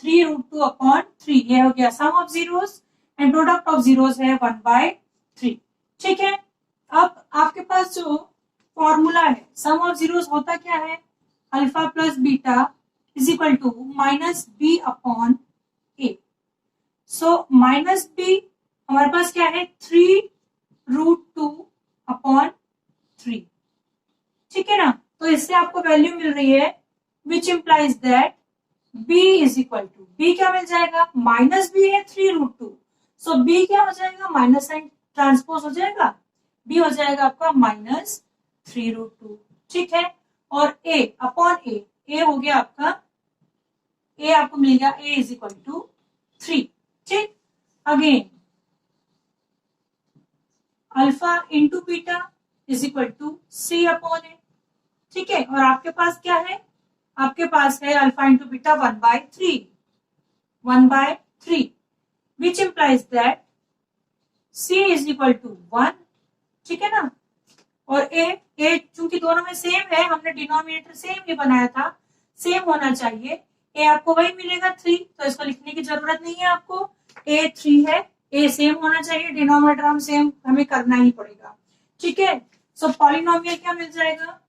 A: 3√2 अपॉन 3, ये हो गया sum of zeros and product of zeros है 1/3। ठीक है, अब आपके पास जो फॉर्मूला है सम ऑफ जीरोस होता क्या है, alpha plus beta is equal to minus b upon a. So minus b हमारे पास क्या है, 3√2 अपॉन 3। ठीक है ना, तो इससे आपको वैल्यू मिल रही है which implies that b is equal to, b क्या मिल जाएगा, माइनस बी है 3√2, सो b क्या हो जाएगा, माइनस साइन ट्रांसपोज हो जाएगा, b हो जाएगा आपका माइनस 3√2। ठीक है, और a अपॉन a हो गया आपका ए आपको मिल गया ए इज इक्वल टू 3। ठीक, again alpha into beta is equal to c upon a. ठीक है, और आपके पास क्या है, आपके पास है alpha into beta 1/3 which implies that c is equal to 1। ठीक है ना, और ए चूंकि दोनों में सेम है, हमने डिनोमिनेटर सेम ही बनाया था, सेम होना चाहिए। ए आपको वही मिलेगा 3, तो इसको लिखने की जरूरत नहीं है आपको, ए 3 है, ए सेम होना चाहिए, डिनोमिनेटर हम सेम हमें करना ही पड़ेगा। ठीक है, सो पॉलिनोमियल क्या मिल जाएगा,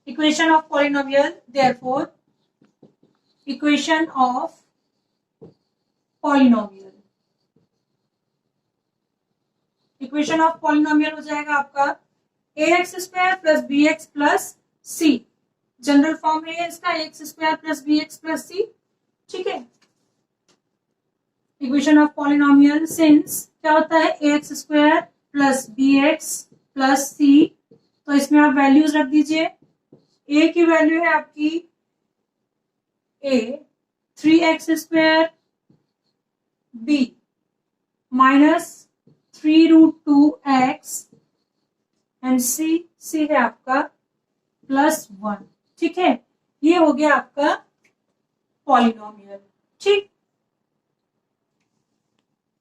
A: equation of polynomial, therefore equation of polynomial, equation of polynomial हो जाएगा आपका ax² plus bx plus c। General form है इसका ax² plus bx plus c। ठीक है, इक्वेशन ऑफ पॉलिनोमियल सिंस क्या होता है ax² plus bx plus c, तो इसमें आप वैल्यूज रख दीजिए। a की वैल्यू है आपकी a 3x², b minus 3√2x and c है आपका +1। ठीक है, ये हो गया आपका पॉलिनोमियल।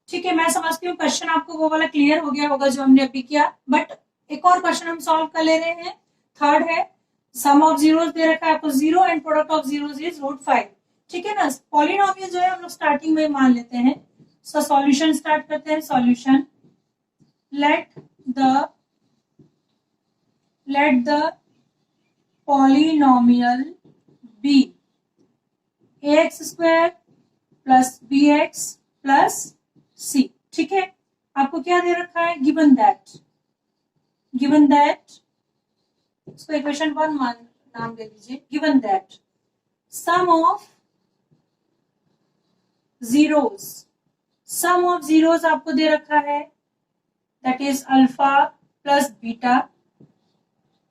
A: ठीक है, मैं समझती हूँ क्वेश्चन आपको वो वाला क्लियर हो गया होगा जो हमने अभी किया, बट एक और क्वेश्चन हम सॉल्व कर ले रहे हैं। थर्ड है, सम ऑफ जीरोस दे रखा है आपको 0 and product of zeros is √5। ठीक है ना, पॉलिनोमियल जो है हम लोग स्टार्टिंग में मान लेते हैं। सो सॉल्यूशन स्टार्ट करते हैं। Solution, let the polynomial be ax² plus bx plus c। ठीक है, आपको क्या दे रखा है, गिवन दैट इसको इक्वेशन 1 नाम दे दीजिए। Given that sum of zeros आपको दे रखा है, that is alpha plus beta,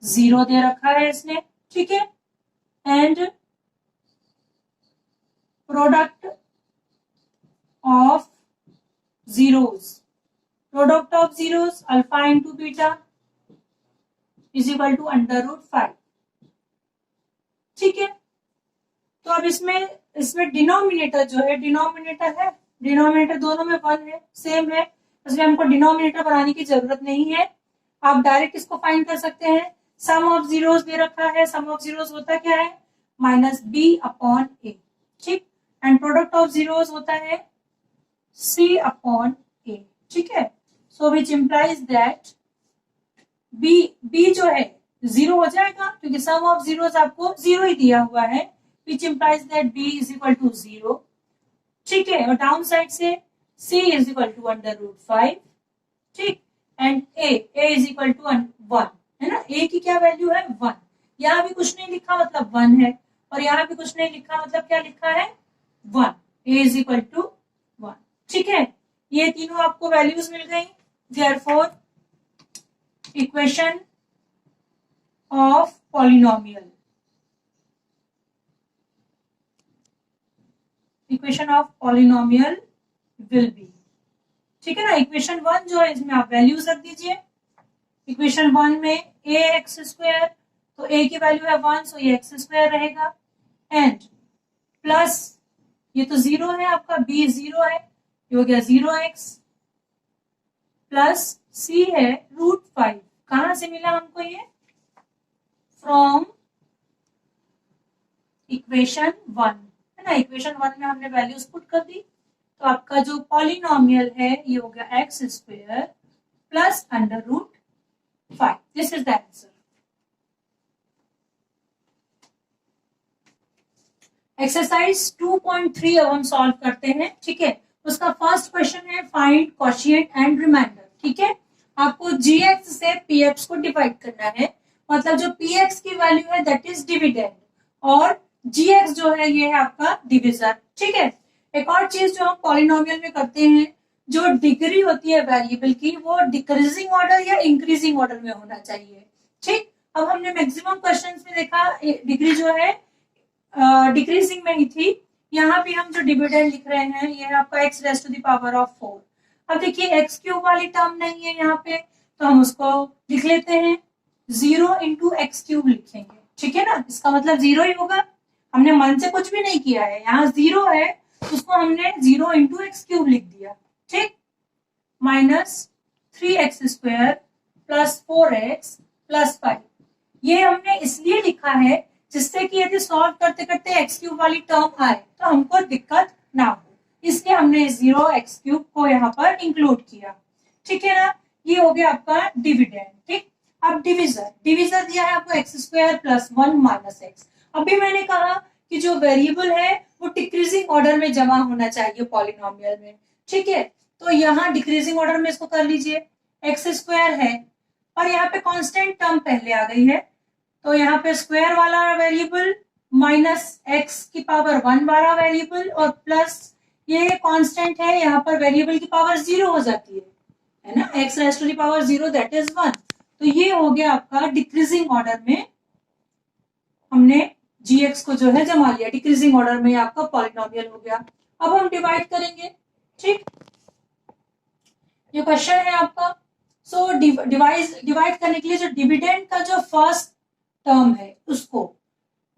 A: 0 दे रखा है इसने। ठीक है, and product of zeros alpha into beta is equal to √5। ठीक है, तो अब इसमें डिनोमिनेटर जो है, डिनोमिनेटर दोनों में 1 है, सेम है, इसलिए हमको डिनोमिनेटर बनाने की जरूरत नहीं है। आप डायरेक्ट इसको फाइंड कर सकते हैं। सम ऑफ जीरोस दे रखा है, सम ऑफ जीरोस होता क्या है, -b/a। ठीक, एंड प्रोडक्ट ऑफ जीरोस होता है c/a। ठीक है, सो विच इंप्लाइज दैट b जो है 0 हो जाएगा, क्योंकि सम ऑफ जीरोस आपको 0 ही दिया हुआ है, which implies that b is equal to 0। ठीक है, और डाउन साइड से c इज इक्वल टू √5। ठीक, and a is equal to 1 है ना, a की क्या वैल्यू है 1। यहाँ भी कुछ नहीं लिखा मतलब 1 है, और यहाँ भी कुछ नहीं लिखा मतलब क्या लिखा है 1। a is equal to 1। ठीक है, ये तीनों आपको वैल्यूज मिल गई। Therefore equation of polynomial, equation of polynomial will be. ठीक है ना, इक्वेशन 1 जो है इसमें आप वैल्यूज रख दीजिए। इक्वेशन 1 में ax², तो a की वैल्यू है 1, सो ये x² रहेगा, एंड प्लस ये तो 0 है आपका, b 0 है, ये हो गया 0x, प्लस c है √5। कहां से मिला हमको ये, फ्रॉम इक्वेशन 1 है ना। इक्वेशन 1 में हमने वैल्यूज पुट कर दी, तो आपका जो पॉलिनोमियल है ये हो गया x² plus √5। This is the answer. Exercise 2.3 अब हम सॉल्व करते हैं। ठीक है, उसका फर्स्ट क्वेश्चन है फाइंड क्वोशिएंट एंड रिमाइंडर। ठीक है, आपको gx से px को डिवाइड करना है, मतलब जो px की वैल्यू है दैट इज डिविडेंड, और gx जो है ये है आपका डिविजन। ठीक है, एक और चीज जो हम पॉलिनोमियल में करते हैं, जो डिग्री होती है वेरिएबल की, वो डिक्रीजिंग ऑर्डर या इंक्रीजिंग ऑर्डर में होना चाहिए। ठीक, अब हमने मैक्सिमम क्वेश्चंस में देखा डिग्री जो है डिक्रीजिंग में ही थी। यहाँ पे हम जो डिविडेंड लिख रहे हैं ये है आपका x raise to the power of 4। अब देखिए एक्स क्यूब वाली टर्म नहीं है यहाँ पे, तो हम उसको लिख लेते हैं 0 इंटू एक्स क्यूब लिखेंगे, ठीक है ना। इसका मतलब 0 ही होगा, हमने मन से कुछ भी नहीं किया है, यहाँ 0 है उसको हमने 0 इंटू एक्स क्यूब लिख दिया, ठीक। Minus 3x square plus 4x plus 5, ये हमने इसलिए लिखा है जिससे कि यदि सॉल्व करते करते एक्स क्यूब वाली टर्म आए तो हमको दिक्कत ना हो, इसलिए हमने 0 एक्स क्यूब को यहाँ पर इंक्लूड किया, ठीक है ना। ये हो गया आपका डिविडेंड, ठीक। अब डिविजर, डिविजर दिया है आपको x square plus 1 minus x. अभी मैंने कहा कि जो वेरिएबल है वो डिक्रीजिंग ऑर्डर में जमा होना चाहिए पॉलिनोमियल में, ठीक है। तो यहाँ डिक्रीजिंग ऑर्डर में इसको कर लीजिए, एक्स स्क्वायर है और यहाँ पे कांस्टेंट टर्म पहले आ गई है, तो यहाँ पे स्क्वायर वाला वेरिएबल माइनस एक्स की पावर 1 वाला वेरिएबल और प्लस ये कांस्टेंट है, यहाँ पर वेरिएबल की पावर 0 हो जाती है ना, x raise to the power 0 that is 1। तो ये हो गया आपका डिक्रीजिंग ऑर्डर में, हमने gx को जो है जमा लिया, डिक्रीजिंग ऑर्डर में आपका पॉलिनोमियल हो गया। अब हम डिवाइड करेंगे, ठीक। ये क्वेश्चन है आपका। सो डिवाइड करने के लिए जो डिविडेंड का जो फर्स्ट टर्म है उसको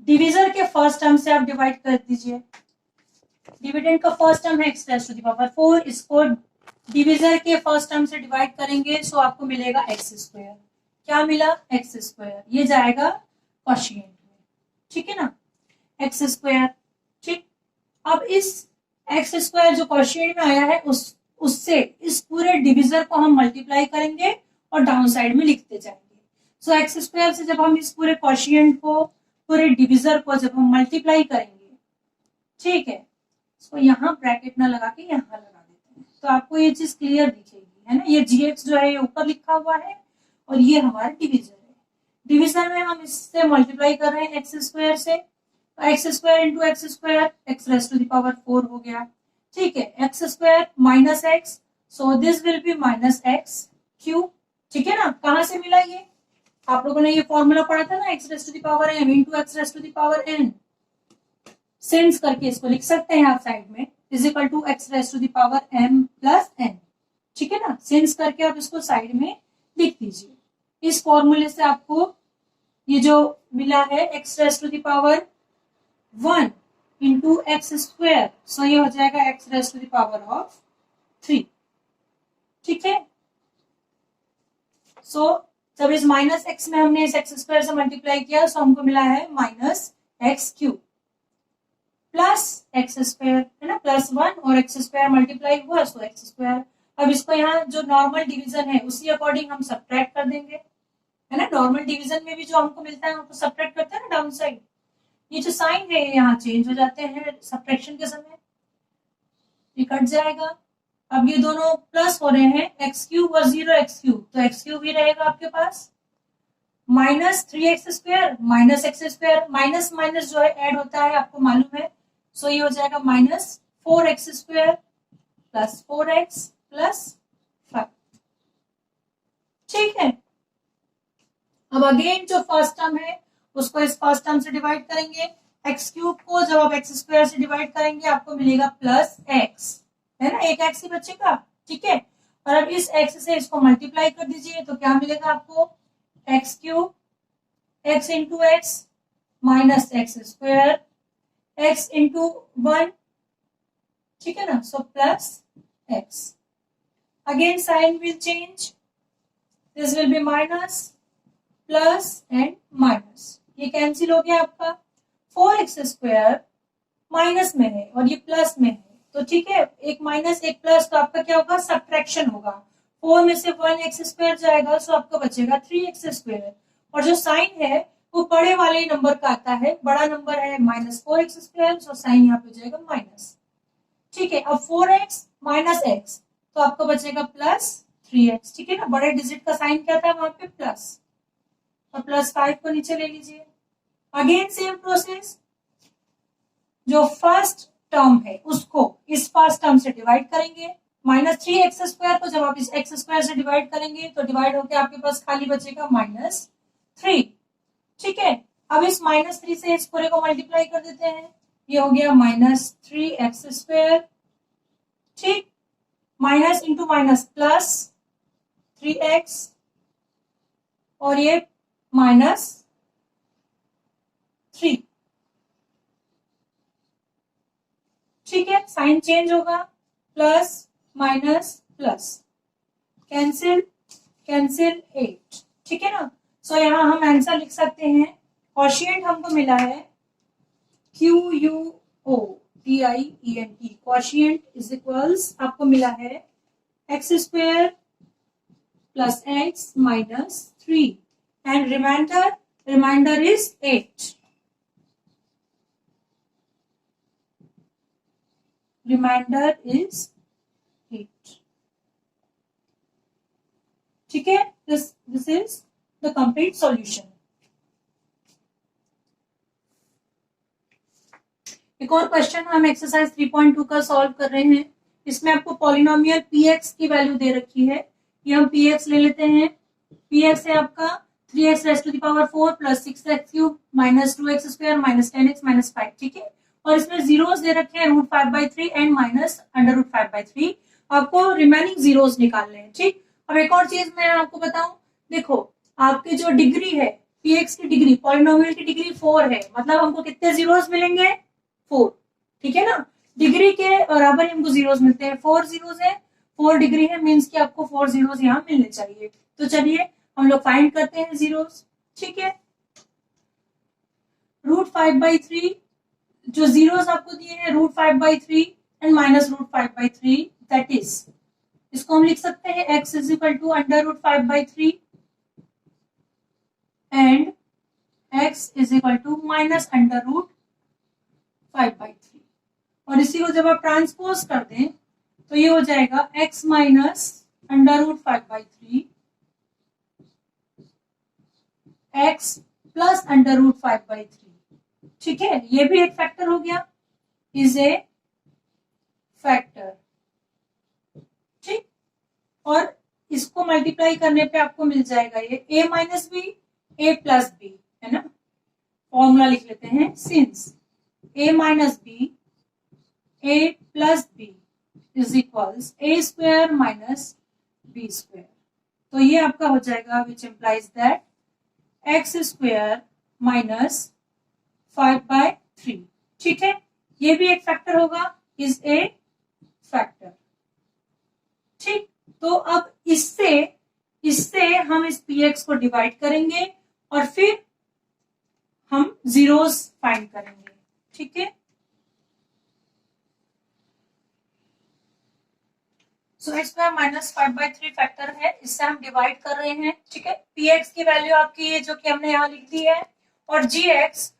A: डिविजर के फर्स्ट टर्म से आप डिवाइड कर दीजिए। डिविडेंड का फर्स्ट टर्म है x raise to the power 4, इसको डिविजर के फर्स्ट टर्म से डिवाइड करेंगे सो आपको मिलेगा एक्स स्क्वायर। क्या मिला? X square. ये जाएगा क्वोशिएंट में, ठीक है ना, एक्स स्क्वायर, ठीक। अब इस एक्स स्क्वायर जो क्वोशिएंट में आया है उससे इस पूरे डिविजर को हम मल्टीप्लाई करेंगे और डाउन साइड में लिखते जाएंगे। सो एक्स स्क्वायर से जब हम इस पूरे क्वोशिएंट को, पूरे डिविजर को जब हम मल्टीप्लाई करेंगे, ठीक है, सो यहाँ ब्रैकेट ना लगा के यहाँ लगा देते हैं तो आपको ये चीज क्लियर दिखेगी, है ना। ये gx जो है ये ऊपर लिखा हुआ है और ये हमारा डिविजर है। डिविजन में हम इससे मल्टीप्लाई कर रहे हैं एक्स स्क्वायर से, तो x square into x square, x raise to the power 4 हो गया, ठीक है। X square minus x, so this will be minus x cube, ठीक है ना। कहां से मिला ये? आप लोगों ने ये फॉर्मूला पढ़ा था ना, x raise to the power m into x raise to the power n। Sense करके इसको लिख सकते हैं आप साइड में, is equal to x raise to the power m plus n, ठीक है ना। सेंस करके आप इसको साइड में लिख दीजिए। इस फॉर्मूले से आपको ये जो मिला है x raise to the power 1 into x square, so ये हो जाएगा x raise to the power of 3, ठीक है। सो जब इस माइनस एक्स में हमने इस एक्स स्क्वायर से मल्टीप्लाई किया सो हमको मिला है minus x cube plus x square, है ना, प्लस 1 और एक्स स्क्वायर मल्टीप्लाई हुआ सो एक्स स्क्वायर। अब इसको यहाँ जो नॉर्मल डिवीजन है उसी अकॉर्डिंग हम सब्ट्रैक्ट कर देंगे, है ना। नॉर्मल डिवीजन में भी जो हमको मिलता है हमको सब्ट्रैक्ट करते हैं ना डाउन साइड, ये जो साइन है यहाँ चेंज हो जाते हैं सब्ट्रैक्शन के समय, ये कट जाएगा। अब ये दोनों प्लस हो रहे हैं, एक्स क्यूब और 0 एक्स क्यूब, तो एक्स क्यूब ही रहेगा आपके पास, minus 3x square minus x square, minus minus जो है ऐड होता है आपको मालूम है, सो ये हो जाएगा minus 4x square plus 4x plus 5, ठीक है। अब अगेन जो फर्स्ट टर्म है उसको इस फर्स्ट टर्म से डिवाइड करेंगे, एक्स क्यूब को जब आप एक्स स्क्वायर से डिवाइड करेंगे आपको मिलेगा प्लस एक्स, है ना, एक एक्स ही बचेगा, ठीक है। और अब इस एक्स से इसको मल्टीप्लाई कर दीजिए तो क्या मिलेगा आपको, x cube x into x minus x square x into 1, ठीक है ना, so plus x. Again sine will change, this will be minus plus and minus, ये कैंसिल हो गया आपका। 4x स्क्वायर माइनस में है और ये प्लस में है, तो ठीक है, एक माइनस एक प्लस, तो आपका क्या होगा, सब्ट्रैक्शन होगा। 4 में से 1x स्क्वायर जाएगा सो आपका बचेगा 3x स्क्वायर, और जो साइन है वो बड़े वाले नंबर का आता है, बड़ा नंबर है minus 4x square, so sine यहाँ पे जाएगा माइनस, ठीक है। अब 4x माइनस x तो आपको बचेगा प्लस 3x, ठीक है ना। बड़े डिजिट का साइन क्या था वहां पे, प्लस, और प्लस 5 को नीचे ले लीजिए। अगेन सेम प्रोसेस, जो फर्स्ट टर्म है उसको इस फर्स्ट टर्म से डिवाइड करेंगे, माइनस 3x स्क्वायर को जब आप इस x स्क्वायर से डिवाइड करेंगे तो डिवाइड होकर आपके पास खाली बचेगा माइनस 3, ठीक है। अब इस -3 से इस पूरे को मल्टीप्लाई कर देते हैं, ये हो गया -3x², ठीक, minus into minus plus 3x, और ये -3, ठीक है, साइन चेंज होगा, plus minus plus, cancel cancel 8, ठीक है ना। सो यहां हम आंसर लिख सकते हैं, क्वोशिएंट हमको मिला है QUOTIENT, क्वोशिएंट इज इक्वल्स आपको मिला है x² plus x -3, and remainder is 8, remainder is 8, ठीक है। This is the complete solution. एक और क्वेश्चन हम एक्सरसाइज 3.2 का सॉल्व कर रहे हैं। इसमें आपको पॉलिनोमियल px की वैल्यू दे रखी है, ये हम px ले लेते हैं। px है आपका 3x⁴ plus 6x³ minus 2x² minus 10x minus 5, ठीक है। और इसमें जीरोस दे रखे हैं √5/3 एंड माइनस √5/3। आपको रिमेनिंग जीरोस निकालने हैं, ठीक। अब एक और चीज मैं आपको बताऊं, देखो आपकी जो डिग्री है px की डिग्री, पॉलिनोमियल की डिग्री 4 है, मतलब हमको कितने जीरोस मिलेंगे, 4, ठीक है ना। डिग्री के बराबर हमको जीरोस मिलते हैं, 4 जीरोस है, 4 डिग्री है, मींस कि आपको 4 जीरोस यहाँ मिलने चाहिए। तो चलिए हम लोग फाइंड करते हैं जीरोस, ठीक है। √5/3, जो जीरोस आपको दिए हैं √5/3 एंड माइनस √5/3, दैट इज, इसको हम लिख सकते हैं x is equal to √5/3 and x is equal to minus √5/3, और इसी को जब आप ट्रांसपोज कर दें तो ये हो जाएगा x माइनस √5/3 x प्लस √5/3, ठीक है। ये भी एक फैक्टर हो गया, इज ए फैक्टर, ठीक। और इसको मल्टीप्लाई करने पे आपको मिल जाएगा ये a minus b a plus b, है ना। फॉर्मूला लिख लेते हैं, since a minus b a plus b is equals a² minus b²। तो ये आपका हो जाएगा which implies that x² minus 5/3, ठीक है। ये भी एक फैक्टर होगा, इज ए फैक्टर, ठीक। तो अब इससे हम इस px को डिवाइड करेंगे और फिर हम जीरोस फाइंड करेंगे, ठीक है। सो x² माइनस 5/3 फैक्टर है, इससे हम डिवाइड कर रहे हैं, ठीक है। px की वैल्यू आपकी जो कि हमने यहाँ लिख दी है, और gx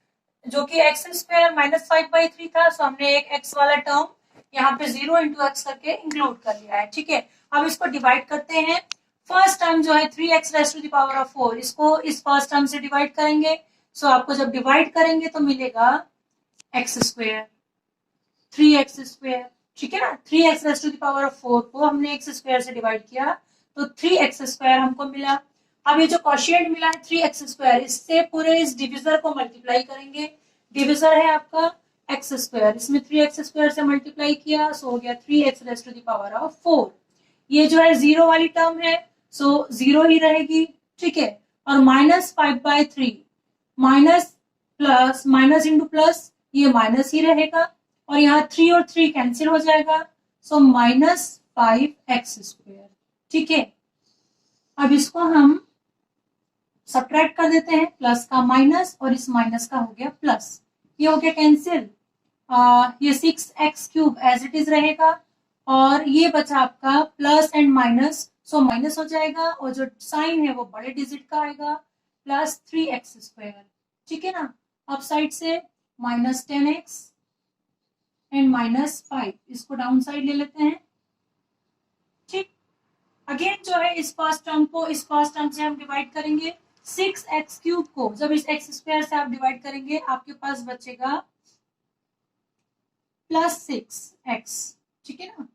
A: जो कि x² माइनस 5/3 था, सो हमने एक x वाला टर्म यहाँ पे 0 इंटू एक्स करके इंक्लूड कर लिया है, ठीक है। अब इसको डिवाइड करते हैं। फर्स्ट टर्म जो है 3x⁴, इसको इस फर्स्ट टर्म से डिवाइड करेंगे। सो आपको जब डिवाइड करेंगे तो मिलेगा x², 3x², ठीक है ना। 3x⁴ को हमने x² से डिवाइड किया तो 3x² हमको मिला। अब ये जो क्वोशिएंट मिला है 3x², इससे पूरे इस डिविजर को मल्टीप्लाई करेंगे। डिविजर है आपका x², इसमें 3x² से मल्टीप्लाई किया, सो हो गया 3x⁴। ये जो है जीरो वाली टर्म है, सो जीरो ही रहेगी, ठीक है। और minus 5/3, minus plus, minus into plus, ये माइनस ही रहेगा, और यहाँ 3 और 3 कैंसिल हो जाएगा, सो -5x², ठीक है। अब इसको हम सब्ट्रैक्ट कर देते हैं, प्लस का माइनस और इस माइनस का हो गया प्लस, ये हो गया कैंसिल। ये 6x³ एज इट इज रहेगा, और ये बचा आपका plus and minus, so minus हो जाएगा, और जो साइन है वो बड़े डिजिट का आएगा, प्लस 3x², ठीक है ना। अप साइड से -10x एंड -5, इसको डाउन साइड ले लेते हैं, ठीक। अगेन जो है इस फर्स्ट टर्म को इस फर्स्ट टर्म से हम डिवाइड करेंगे। 6x³ को जब इस x² से आप डिवाइड करेंगे, आपके पास बचेगा +6x, ठीक है ना,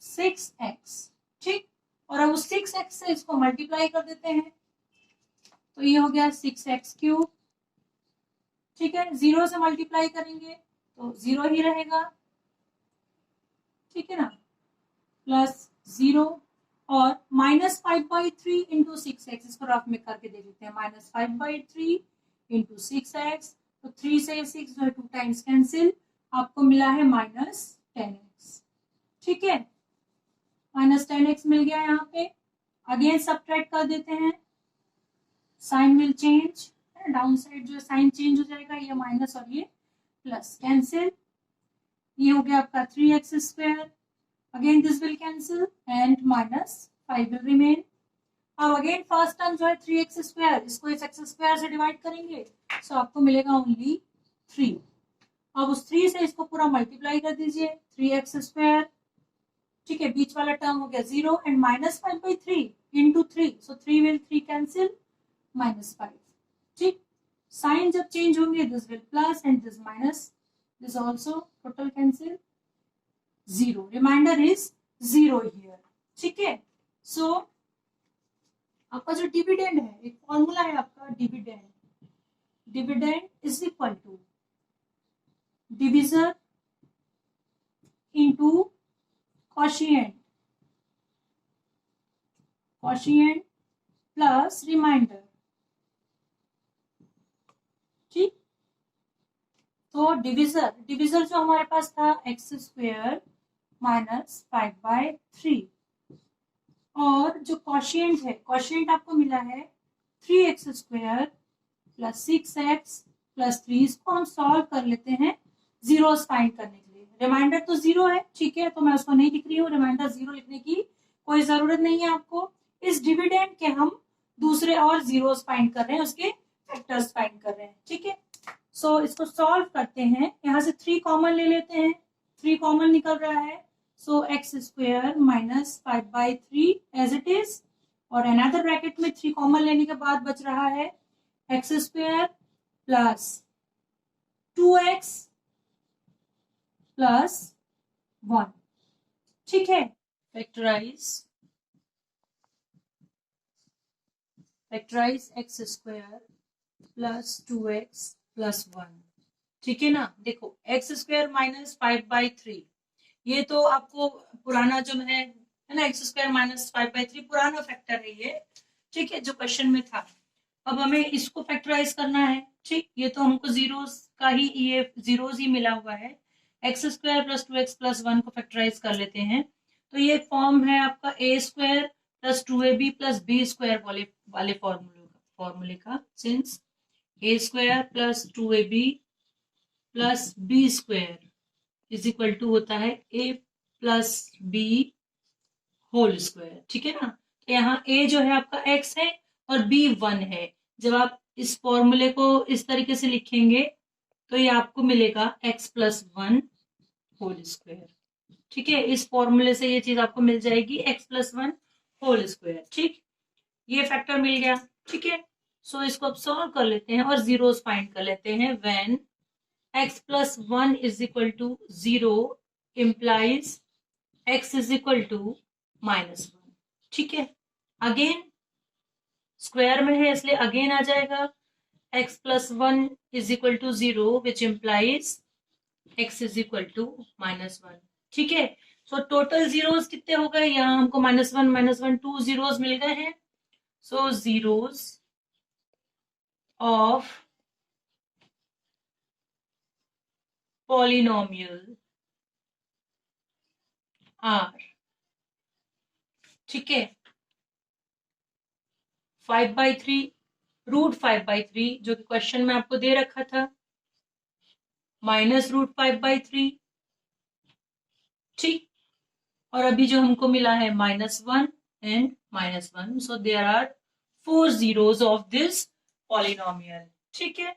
A: +6x, ठीक। और अब उस 6x से इसको मल्टीप्लाई कर देते हैं, तो ये हो गया 6x³। ठीक है, 0 से मल्टीप्लाई करेंगे तो 0 ही रहेगा, ठीक है ना, प्लस 0 और -5/3 इंटू 6x, इसको रफ में करके दे देते हैं, -5/3 इंटू 6x, तो 3 से 6 जो है 2 टाइम्स कैंसिल, आपको मिला है -10x। ठीक है, -10x मिल गया यहाँ पे। अगेन सब्ट्रैक्ट कर देते हैं, sign will change, down side जो साइन चेंज हो जाएगा, ये माइनस और ये प्लस, कैंसिल, ये हो गया आपका 3x²। Again this will cancel and -5 will remain. अब अगेन फर्स्ट टर्म जो है 3x², इसको इस x² से डिवाइड करेंगे, सो आपको मिलेगा ओनली 3। अब उस 3 से इसको पूरा मल्टीप्लाई कर दीजिए, 3x², ठीक है, बीच वाला टर्म हो गया 0 and -5/3 into 3, so 3 will 3 cancel, -5। ठीक, साइन जब चेंज होंगे this will plus and this minus, this also total cancel, 0, remainder is 0 here. ठीक है, सो आपका जो डिविडेंड है, एक फॉर्मूला है आपका dividend, dividend is equal to divisor into quotient, quotient plus remainder. ठीक, तो डिविजर जो हमारे पास था x² -5/3, और जो क्वोशिएंट है, क्वोशिएंट आपको मिला है 3x² + 6x + 3। इसको हम सॉल्व कर लेते हैं जीरोस फाइंड करने के लिए। रिमाइंडर तो 0 है, ठीक है, तो मैं उसको नहीं लिख रही हूँ, रिमाइंडर 0 लिखने की कोई जरूरत नहीं है आपको। इस डिविडेंड के हम दूसरे और जीरोस फाइंड कर रहे हैं, उसके फैक्टर्स फाइंड कर रहे हैं। ठीक है, सो इसको सॉल्व करते हैं, यहाँ से 3 कॉमन ले लेते हैं, 3 कॉमन निकल रहा है, सो x² -5/3 एज इट इज, और अनदर ब्रैकेट में 3 कॉमन लेने के बाद बच रहा है x² + 2x + 1। ठीक है, फैक्टराइज x² + 2x + 1। ठीक है ना, देखो x² -5/3, ये तो आपको पुराना जो है ना, x² -5/3 पुराना फैक्टर है ये, ठीक है, जो क्वेश्चन में था। अब हमें इसको फैक्टराइज करना है। ठीक, ये तो हमको जीरोस का ही, ये जीरोस ही मिला हुआ है, x² + 2x + 1 को फैक्टराइज कर लेते हैं, तो ये फॉर्म है आपका a² + 2ab + b² वाले फॉर्मूले का, सिंस a² + 2ab + b² = होता है a + b²। ठीक है ना, तो यहाँ a जो है आपका x है और b 1 है। जब आप इस फॉर्मूले को इस तरीके से लिखेंगे तो ये आपको मिलेगा x + 1²। ठीक है, इस फॉर्मूले से ये चीज आपको मिल जाएगी x + 1²। ठीक, ये फैक्टर मिल गया। ठीक है, सो इसको अब सॉल्व कर लेते हैं और जीरोस फाइंड कर लेते हैं। When x + 1 = 0 implies x = -1। ठीक है, अगेन स्क्वायर में है इसलिए अगेन आ जाएगा x + 1 = 0 विच implies x = -1। ठीक है, सो टोटल जीरोस कितने हो गए, यहाँ हमको -1 -1 2 जीरोस मिल गए हैं। सो जीरोस ऑफ पॉलिनोमियल आर, ठीक है, 5/3 √5/3 जो कि क्वेश्चन में आपको दे रखा था, -√5/3। ठीक, और अभी जो हमको मिला है -1 and -1, so there are 4 zeros of this polynomial. ठीक है,